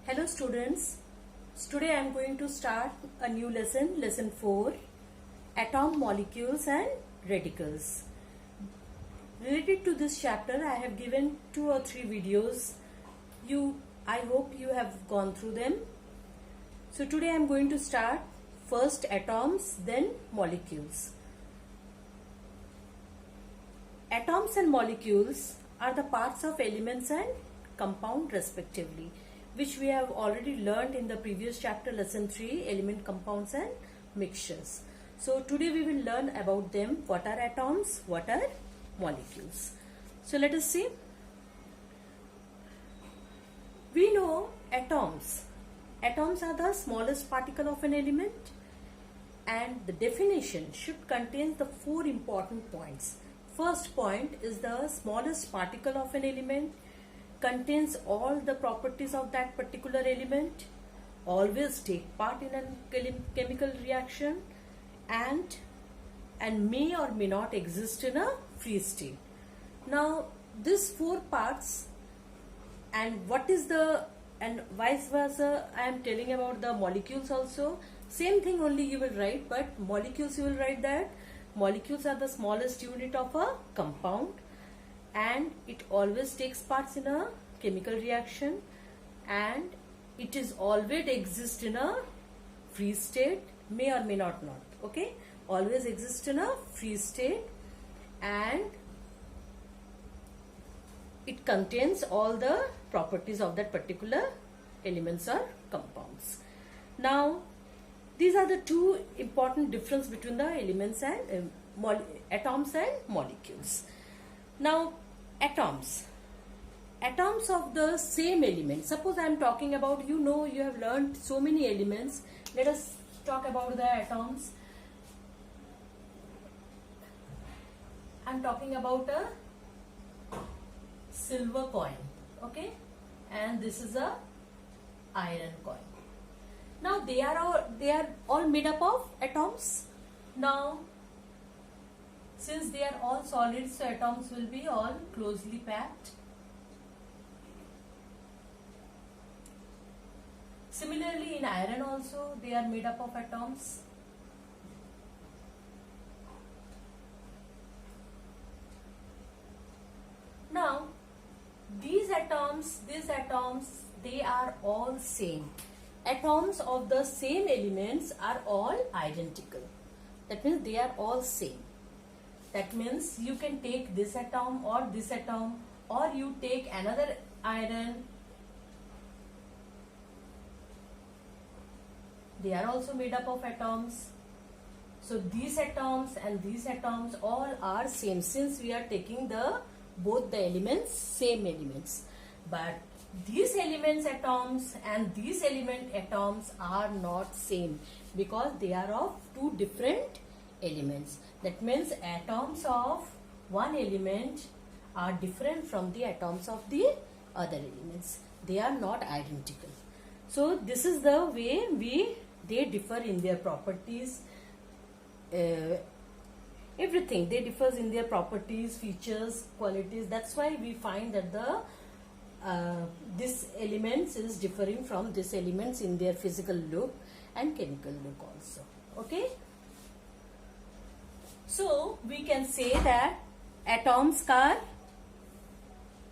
Hello students, today I am going to start a new lesson, lesson 4, atom, molecules and radicals. Related to this chapter, I have given 2 or 3 videos. I hope you have gone through them. So today I am going to start first atoms, then molecules. Atoms and molecules are the parts of elements and compound respectively, which we have already learned in the previous chapter, lesson 3, element, compounds and mixtures. So today we will learn about them. What are atoms? What are molecules? So let us see. We know atoms. Atoms are the smallest particle of an element, and the definition should contain the 4 important points. First point is the smallest particle of an element contains all the properties of that particular element, always take part in a chemical reaction, and may or may not exist in a free state. Now these 4 parts, and vice versa, I am telling about the molecules also. Same thing, only you will write, but molecules you will write that molecules are the smallest unit of a compound, and it always takes parts in a chemical reaction, and it is always exist in a free state, may or may not. Okay, always exist in a free state, and it contains all the properties of that particular elements or compounds. Now these are the 2 important difference between the elements and atoms and molecules. Now atoms of the same element. Suppose I am talking about, you have learned so many elements. Let us talk about the atoms. I am talking about a silver coin, okay, and this is a iron coin. Now they are all made up of atoms. Now since they are all solids, so atoms will be all closely packed. Similarly in iron also they are made up of atoms. Now these atoms, they are all same. Atoms of the same elements are all identical. That means they are all same. That means you can take this atom, or you take another iron. They are also made up of atoms. So these atoms and these atoms all are same, since we are taking both the elements, same elements. But these elements atoms and these element atoms are not same, because they are of 2 different elements. That means atoms of one element are different from the atoms of the other elements. They are not identical. So this is the way they differ in their properties. Everything, they differs in their properties, features, qualities. That's why we find that this elements is differing from this elements in their physical look and chemical look also. Okay, so we can say that atoms are,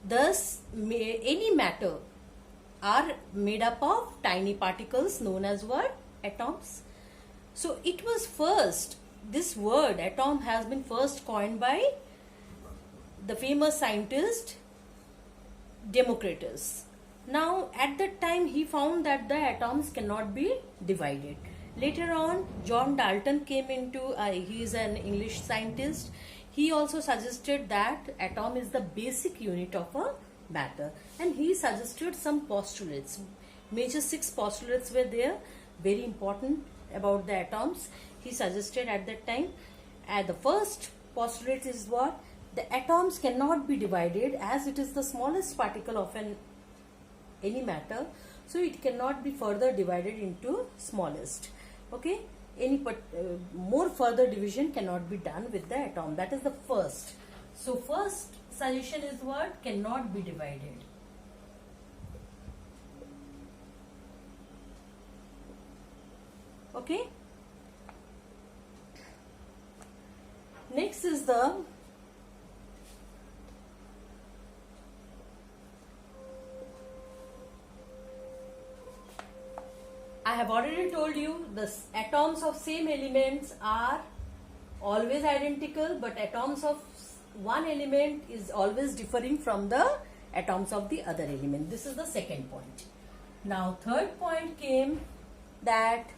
thus any matter are made up of tiny particles known as what? Atoms. So it was first, this word atom has been first coined by the famous scientist Democritus. Now at that time he found that the atoms cannot be divided. Later on John Dalton came into, he is an English scientist. He also suggested that atom is the basic unit of a matter, and he suggested some postulates. Major 6 postulates were there, very important about the atoms. He suggested at that time, the first postulate is what? The atoms cannot be divided, as it is the smallest particle of any matter, so it cannot be further divided into smallest. Okay, more further division cannot be done with the atom. That is the first. So first suggestion is what? Cannot be divided. Okay. Next is the I have already told you the atoms of same elements are always identical, but atoms of one element is always differing from the atoms of the other element. This is the second point. Now third point came that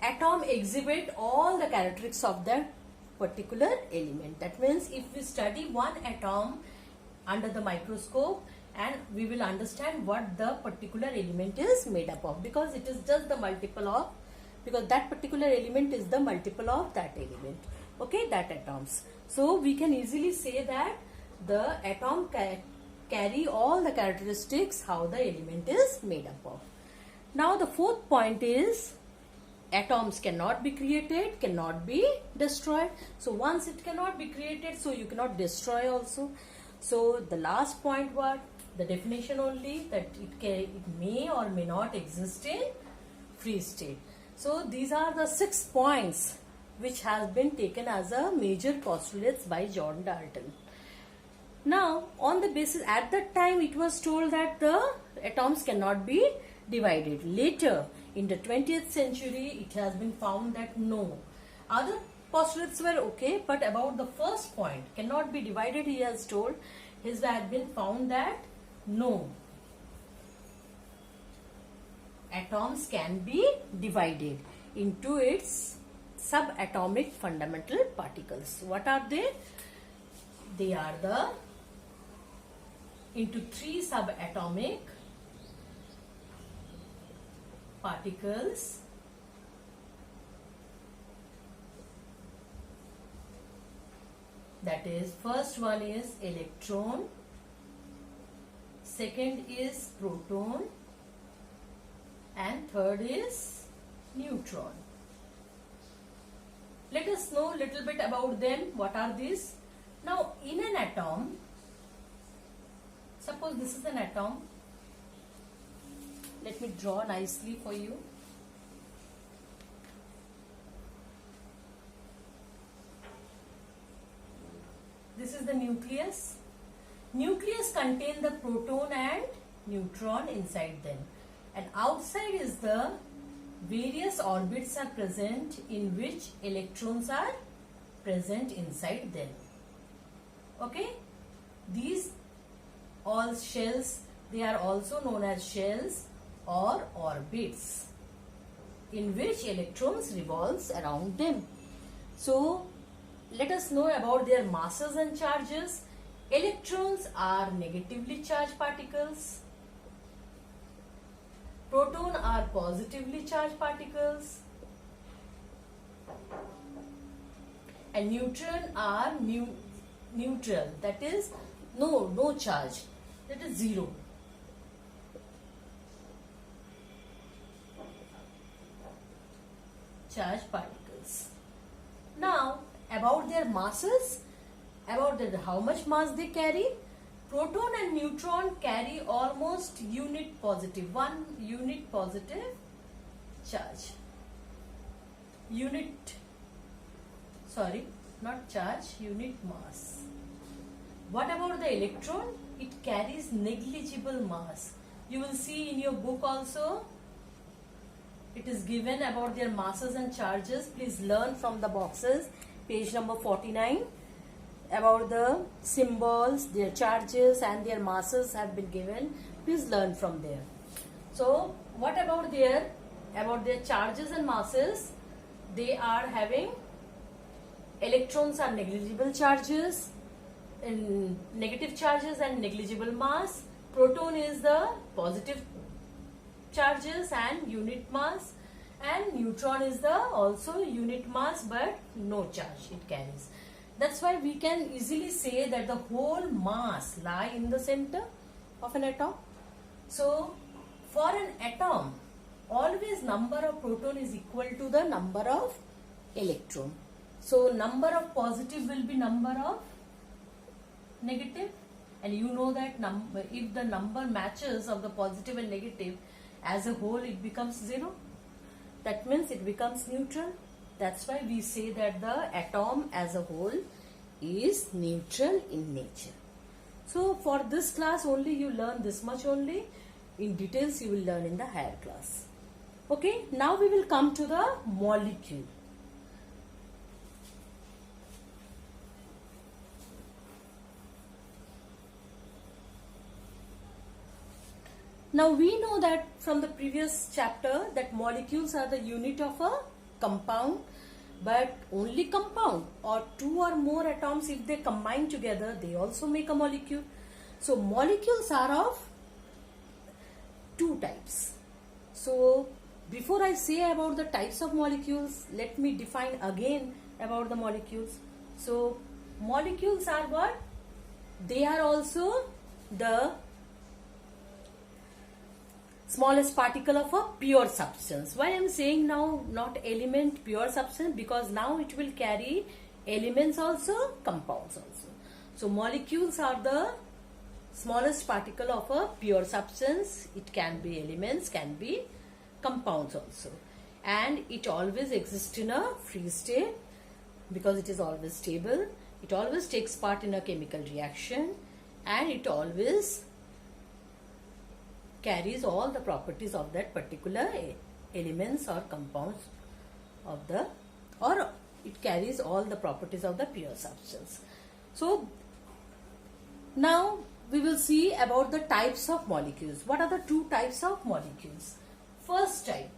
atom exhibit all the characteristics of that particular element. That means if we study one atom under the microscope, and we will understand what the particular element is made up of, because it is just the multiple of, because that particular element is the multiple of that element, okay, that atoms. So we can easily say that the atom carry all the characteristics how the element is made up of. Now the fourth point is atoms cannot be created, cannot be destroyed. So once it cannot be created, so you cannot destroy also. So the last point was the definition only, that it may or may not exist in free state. So these are the 6 points which has been taken as a major postulates by John Dalton. Now on the basis, at that time it was told that the atoms cannot be divided. Later in the 20th century it has been found that no, other postulates were okay, but about the first point, cannot be divided, he has told, his had been found that no, atoms can be divided into its subatomic fundamental particles. What are they? They are the into 3 subatomic particles. That is, first one is electron, second is proton, and third is neutron. Let us know little bit about them. What are these? Now in an atom, suppose this is an atom. Let me draw nicely for you. This is the nucleus. Nucleus contains the proton and neutron inside them, and outside is the various orbits are present in which electrons are present inside them. Okay, these all shells, they are also known as shells or orbits in which electrons revolves around them. So let us know about their masses and charges. Electrons are negatively charged particles. Proton are positively charged particles. And neutron are neutral, that is no charge, that is zero. Charged particles. Now about their masses, about how much mass they carry. Proton and neutron carry almost unit positive, 1 unit positive charge. Unit mass. What about the electron? It carries negligible mass. You will see in your book also, it is given about their masses and charges. Please learn from the boxes, page number 49. About the symbols, their charges and their masses have been given. Please learn from there. So what about their charges and masses? They are having, electrons are negligible charges, in negative charges and negligible mass. Proton is the positive charges and unit mass, and neutron is the also unit mass but no charge it carries. That's why we can easily say that the whole mass lie in the center of an atom. So for an atom, always number of proton is equal to the number of electron. So number of positive will be number of negative, and you know that if the number matches of the positive and negative as a whole, it becomes 0. that means it becomes neutral. That's why we say that the atom as a whole is neutral in nature. So for this class only you learn this much only. In details you will learn in the higher class. Okay, now we will come to the molecule. Now we know that from the previous chapter that molecules are the unit of a compound, but only compound or two or more atoms, if they combine together, they also make a molecule. So molecules are of two types. So before I say about the types of molecules, let me define again about the molecules. So molecules are what? They are also the smallest particle of a pure substance. Why I am saying now not element, pure substance? Because now it will carry elements also, compounds also. So molecules are the smallest particle of a pure substance. It can be elements, can be compounds also. And it always exists in a free state because it is always stable. It always takes part in a chemical reaction and it always carries all the properties of that particular elements or compounds of the, or it carries all the properties of the pure substance. So now we will see about the types of molecules. What are the two types of molecules? First type,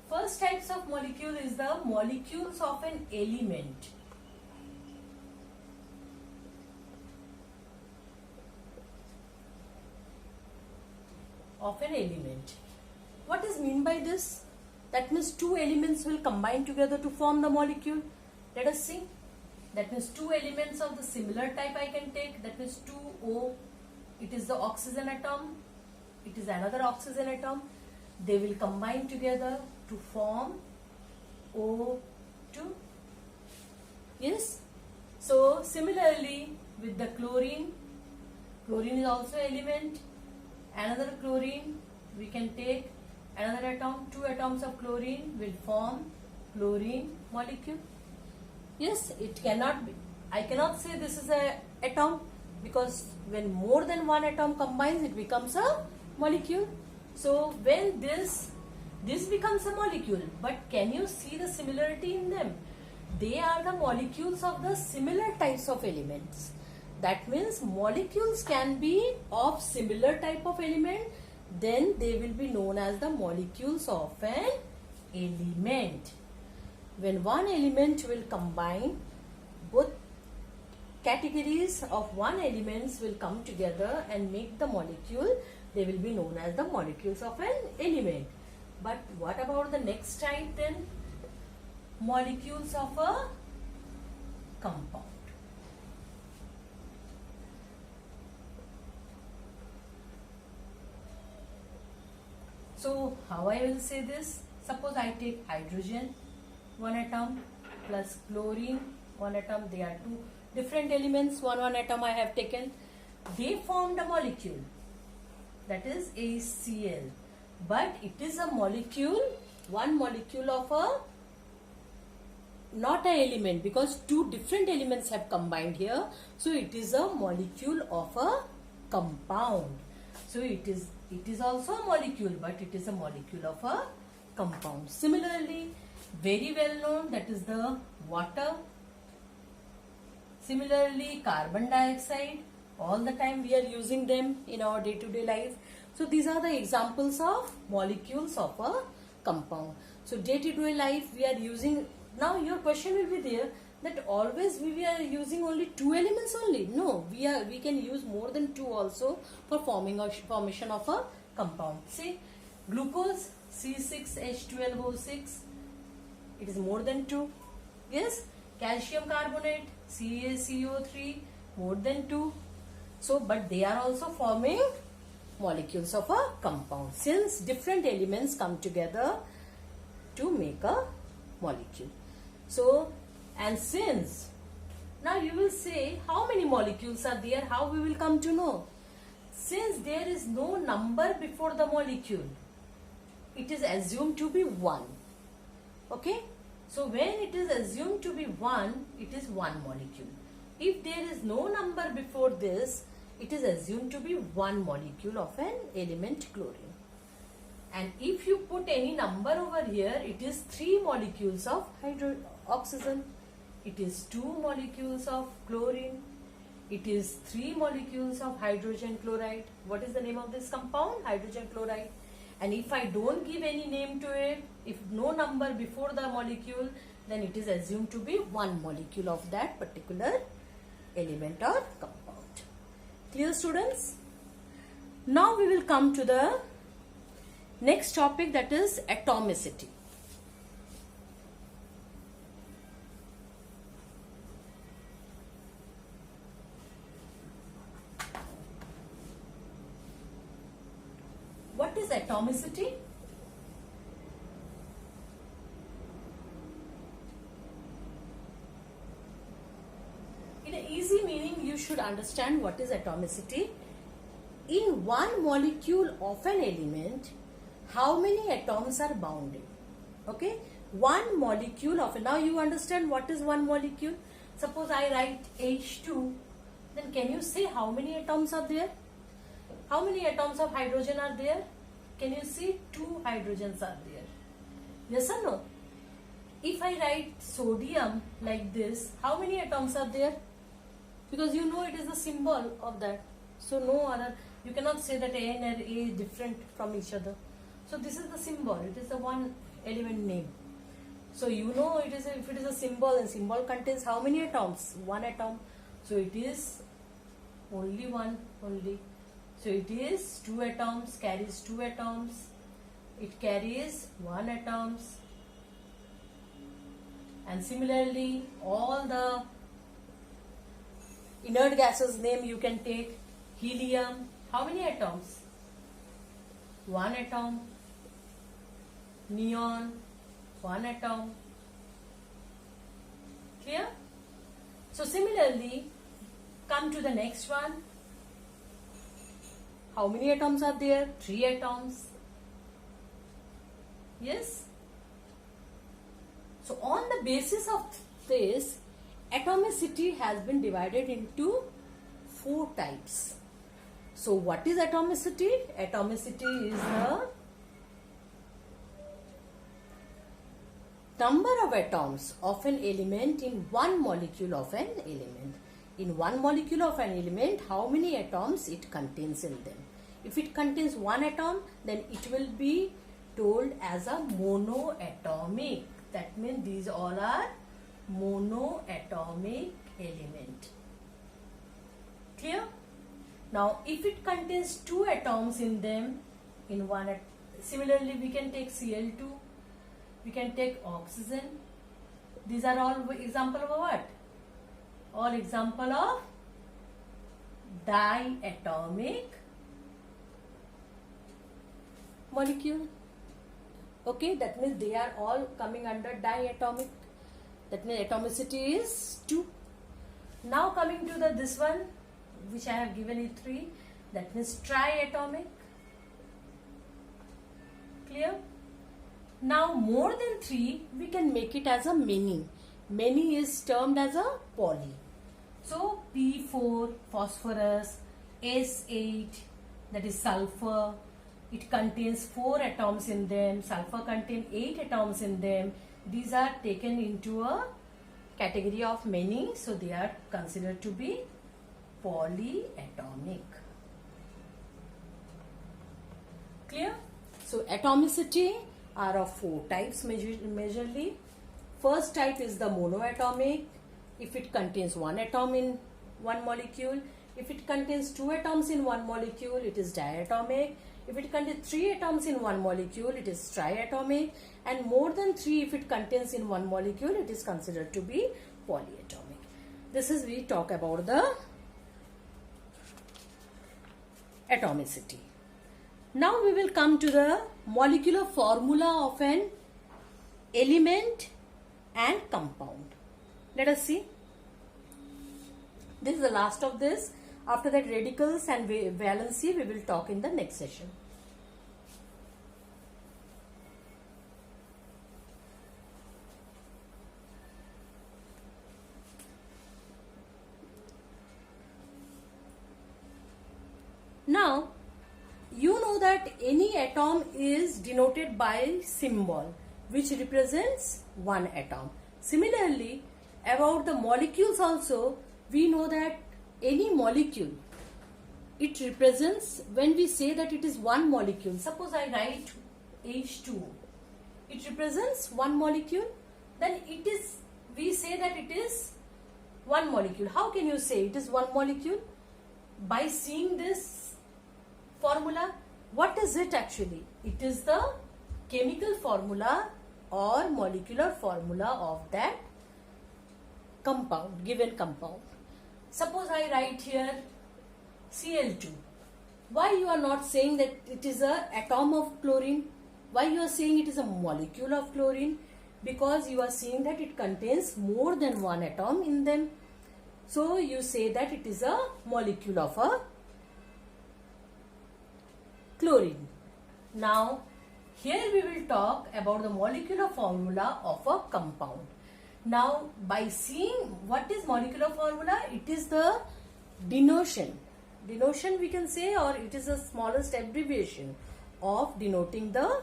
first types of molecule is the molecules of an element. Of an element. What is mean by this? That means two elements will combine together to form the molecule. Let us see. That means two elements of the similar type I can take. That means 2O. It is the oxygen atom. It is another oxygen atom. They will combine together to form O2. Yes. So similarly with the chlorine. Chlorine is also element. Another chlorine, we can take another atom, two atoms of chlorine will form chlorine molecule. Yes, it cannot be, I cannot say this is a atom because when more than one atom combines, it becomes a molecule. So when this becomes a molecule, but can you see the similarity in them? They are the molecules of the similar types of elements. That means molecules can be of similar type of element, then they will be known as the molecules of an element. When one element will combine, both categories of one elements will come together and make the molecule, they will be known as the molecules of an element. But what about the next type then? Molecules of a compound. So how I will say this? Suppose I take hydrogen, one atom, plus chlorine, one atom. They are two different elements, one atom I have taken. They formed a molecule, that is ACl. But it is a molecule, one molecule of a, not an element, because two different elements have combined here. So it is a molecule of a compound. So it is also a molecule, but it is a molecule of a compound. Similarly, very well known, that is the water. Similarly, carbon dioxide, all the time we are using them in our day-to-day life. So these are the examples of molecules of a compound. So day-to-day life we are using. Now your question will be there, that always we are using only two elements only. No, we can use more than two also for formation of a compound. See, glucose C6H12O6, it is more than two. Yes, calcium carbonate CaCO3, more than two. So but they are also forming molecules of a compound, since different elements come together to make a molecule. So, and since, now you will say how many molecules are there, how we will come to know? since there is no number before the molecule, it is assumed to be 1. Okay? So when it is assumed to be 1, it is 1 molecule. If there is no number before this, it is assumed to be 1 molecule of an element chlorine. And if you put any number over here, it is 3 molecules of oxygen. It is 2 molecules of chlorine. It is 3 molecules of hydrogen chloride. What is the name of this compound? Hydrogen chloride. And if I don't give any name to it, if no number before the molecule, then it is assumed to be 1 molecule of that particular element or compound. Clear, students? Now we will come to the next topic, that is atomicity. What is atomicity? In an easy meaning, you should understand what is atomicity. In one molecule of an element, how many atoms are bounded? Okay, one molecule of, now you understand what is one molecule. Suppose I write H2, then can you say how many atoms are there? How many atoms of hydrogen are there? Can you see 2 hydrogens are there? Yes or no? If I write sodium like this, how many atoms are there? Because you know it is the symbol of that. So no other, you cannot say that A and A is different from each other. So this is the symbol, it is the one element name. So you know it is if it is a symbol, and symbol contains how many atoms? 1 atom. So it is only 1 only. So it is 2 atoms, carries 2 atoms. It carries 1 atoms. And similarly, all the inert gases name you can take. Helium, how many atoms? 1 atom. Neon, 1 atom. Clear? So similarly, come to the next one. How many atoms are there? 3 atoms. Yes? So on the basis of this, atomicity has been divided into 4 types. So what is atomicity? Atomicity is the number of atoms of an element in one molecule of an element. In one molecule of an element, how many atoms it contains in them? If it contains 1 atom, then it will be told as a monoatomic. That means these all are monoatomic element. Clear? Now, if it contains 2 atoms in them, in one, similarly we can take Cl2, we can take oxygen. These are all example of what? All example of diatomic molecule. Okay, that means they are all coming under diatomic. That means atomicity is 2. Now coming to this one, which I have given it 3, that means triatomic. Clear? Now more than 3, we can make it as a many. Many is termed as a poly. So P4, phosphorus, S8, that is sulfur. It contains 4 atoms in them. Sulfur contains 8 atoms in them. These are taken into a category of many. So they are considered to be polyatomic. Clear? So atomicity are of 4 types majorly. First type is the monoatomic. If it contains 1 atom in one molecule. If it contains 2 atoms in one molecule, it is diatomic. If it contains 3 atoms in one molecule, it is triatomic. And more than 3, if it contains in one molecule, it is considered to be polyatomic. This is we talk about the atomicity. Now we will come to the molecular formula of an element and compound. Let us see. This is the last of this. After that, radicals and valency we will talk in the next session. Now, you know that any atom is denoted by symbol which represents one atom. Similarly, about the molecules also, we know that any molecule, it represents, when we say that it is one molecule, suppose I write H2O, it represents one molecule, then it is, we say that it is one molecule. How can you say it is one molecule? By seeing this formula. What is it actually? It is the chemical formula or molecular formula of that compound, given compound. Suppose I write here Cl2. Why you are not saying that it is a atom of chlorine? Why you are saying it is a molecule of chlorine? Because you are seeing that it contains more than one atom in them. So you say that it is a molecule of a chlorine. Now, here we will talk about the molecular formula of a compound. Now, by seeing what is molecular formula, it is the denotation. Denotation we can say, or it is the smallest abbreviation of denoting the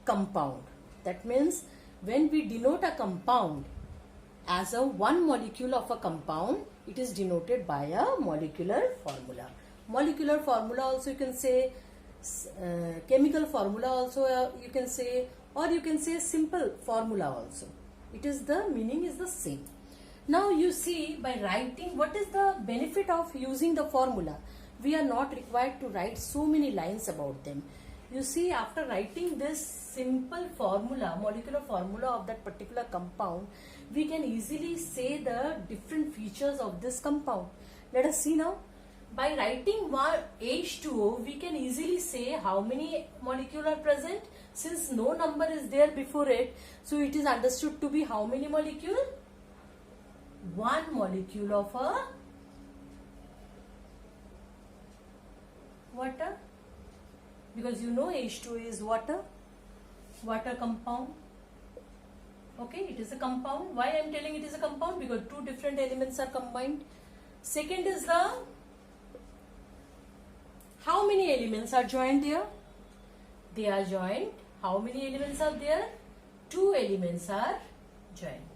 compound. That means when we denote a compound as a one molecule of a compound, it is denoted by a molecular formula. Molecular formula also you can say, chemical formula also you can say, or you can say simple formula also. It is the meaning is the same. Now you see, by writing, what is the benefit of using the formula? We are not required to write so many lines about them. You see, after writing this simple formula, molecular formula of that particular compound, we can easily say the different features of this compound. Let us see now. By writing H2O, we can easily say how many molecules are present. Since no number is there before it, so it is understood to be how many molecules? One molecule of a water. Because you know H2O is water compound. Okay, it is a compound. Why I am telling it is a compound? Because two different elements are combined. Second is the, how many elements are joined there? They are joined. How many elements are there? Two elements are joined.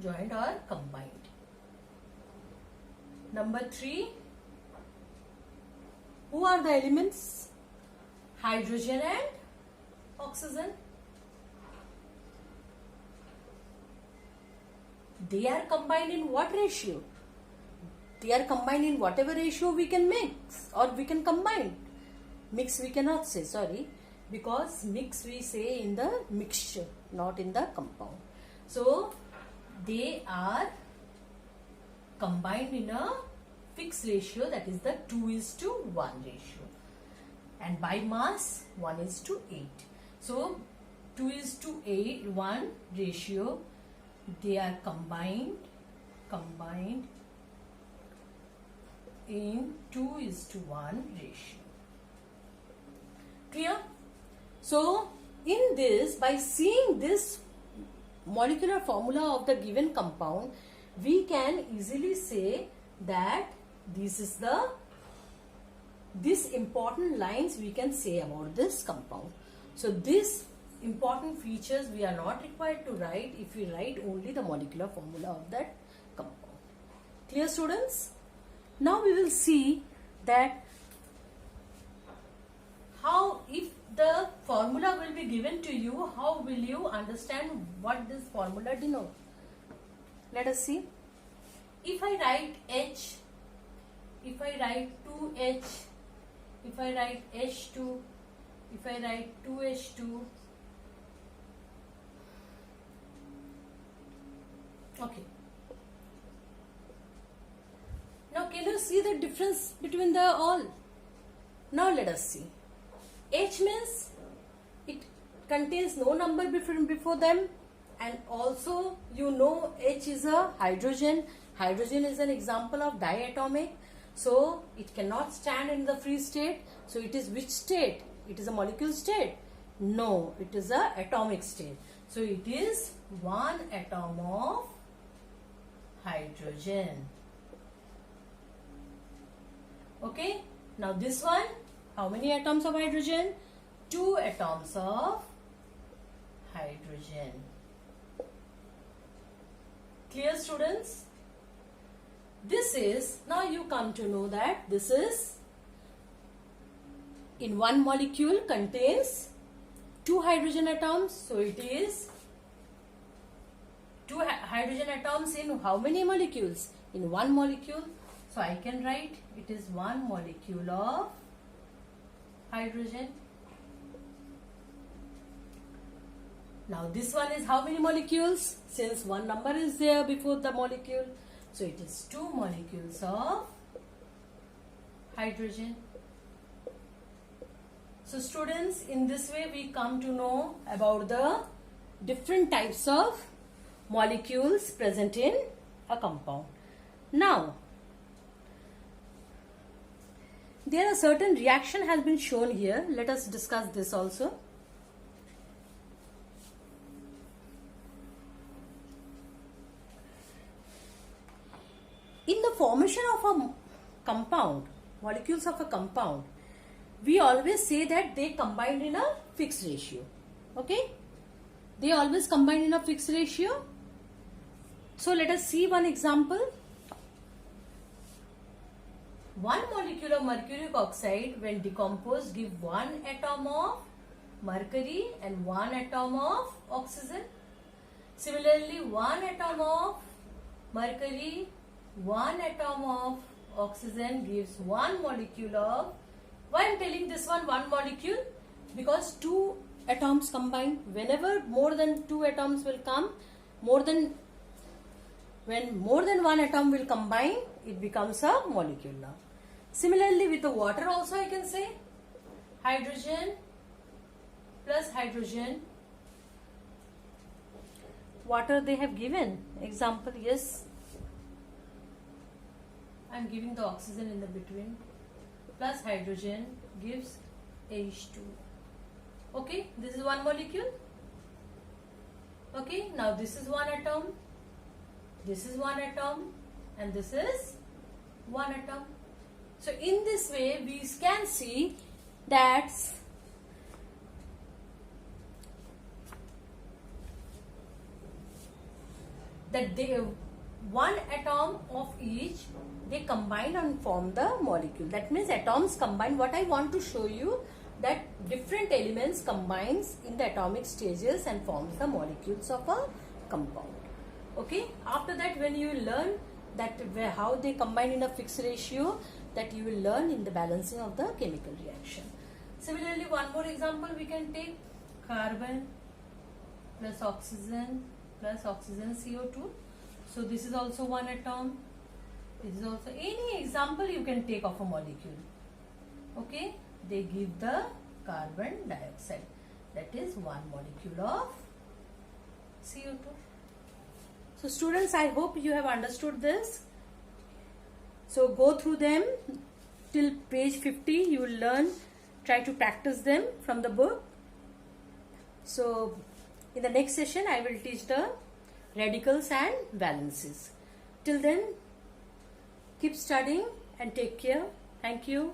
Joined or combined. Number 3. Who are the elements? Hydrogen and oxygen. They are combined in what ratio? They are combined in whatever ratio we can mix or we can combine. Mix we cannot say, sorry, because mix we say in the mixture, not in the compound. So they are combined in a fixed ratio, that is the 2:1 ratio, and by mass 1:8. So 2:1 ratio, they are combined in 2:1 ratio. Clear? So in this, by seeing this molecular formula of the given compound, we can easily say that this important lines we can say about this compound. So these important features we are not required to write if we write only the molecular formula of that compound. Clear, students? Now we will see that how, if the formula will be given to you, how will you understand what this formula denotes? Let us see. If I write H, if I write 2H, if I write H2, if I write 2H2, okay. Now can you see the difference between the all? Now let us see. H means it contains no number before them, And also you know H is a hydrogen. Hydrogen is an example of diatomic. So it cannot stand in the free state. So it is which state? It is a molecule state? No, it is a atomic state. So it is one atom of hydrogen. Okay. Now this one, how many atoms of hydrogen? 2 atoms of hydrogen. Clear, students? This is, now you come to know that this is, in one molecule contains 2 hydrogen atoms. So it is 2 hydrogen atoms in how many molecules? In one molecule. So I can write it is one molecule of hydrogen. Now this one is how many molecules? Since one number is there before the molecule. So it is 2 molecules of hydrogen. So students, in this way we come to know about the different types of molecules present in a compound. Now, there are certain reaction has been shown here. Let us discuss this also. In the formation of a compound, molecules of a compound, we always say that they combine in a fixed ratio. Okay? They always combine in a fixed ratio. So let us see one example. One molecule of mercuric oxide when decomposed give 1 atom of mercury and 1 atom of oxygen. Similarly, 1 atom of mercury, 1 atom of oxygen gives 1 molecule of. Why I am telling this one molecule? Because 2 atoms combine. Whenever more than 2 atoms will come, when more than 1 atom will combine, it becomes a molecule now. Similarly, with the water also I can say hydrogen plus hydrogen. Water they have given. Example, yes. I am giving the oxygen in the between. Plus hydrogen gives H2. Okay, this is one molecule. Okay, now this is 1 atom. This is 1 atom. And this is 1 atom. So in this way we can see that they 1 atom of each, they combine and form the molecule. That means atoms combine. What I want to show you, that different elements combines in the atomic stages and forms the molecules of a compound. Okay. After that, when you learn that how they combine in a fixed ratio, that you will learn in the balancing of the chemical reaction. Similarly, one more example we can take carbon plus oxygen CO2. So this is also 1 atom. This is also any example you can take of a molecule. Okay, they give the carbon dioxide. That is 1 molecule of CO2. So students, I hope you have understood this. So go through them till page 50. You will learn, try to practice them from the book. So in the next session, I will teach the radicals and valences. Till then, keep studying and take care. Thank you.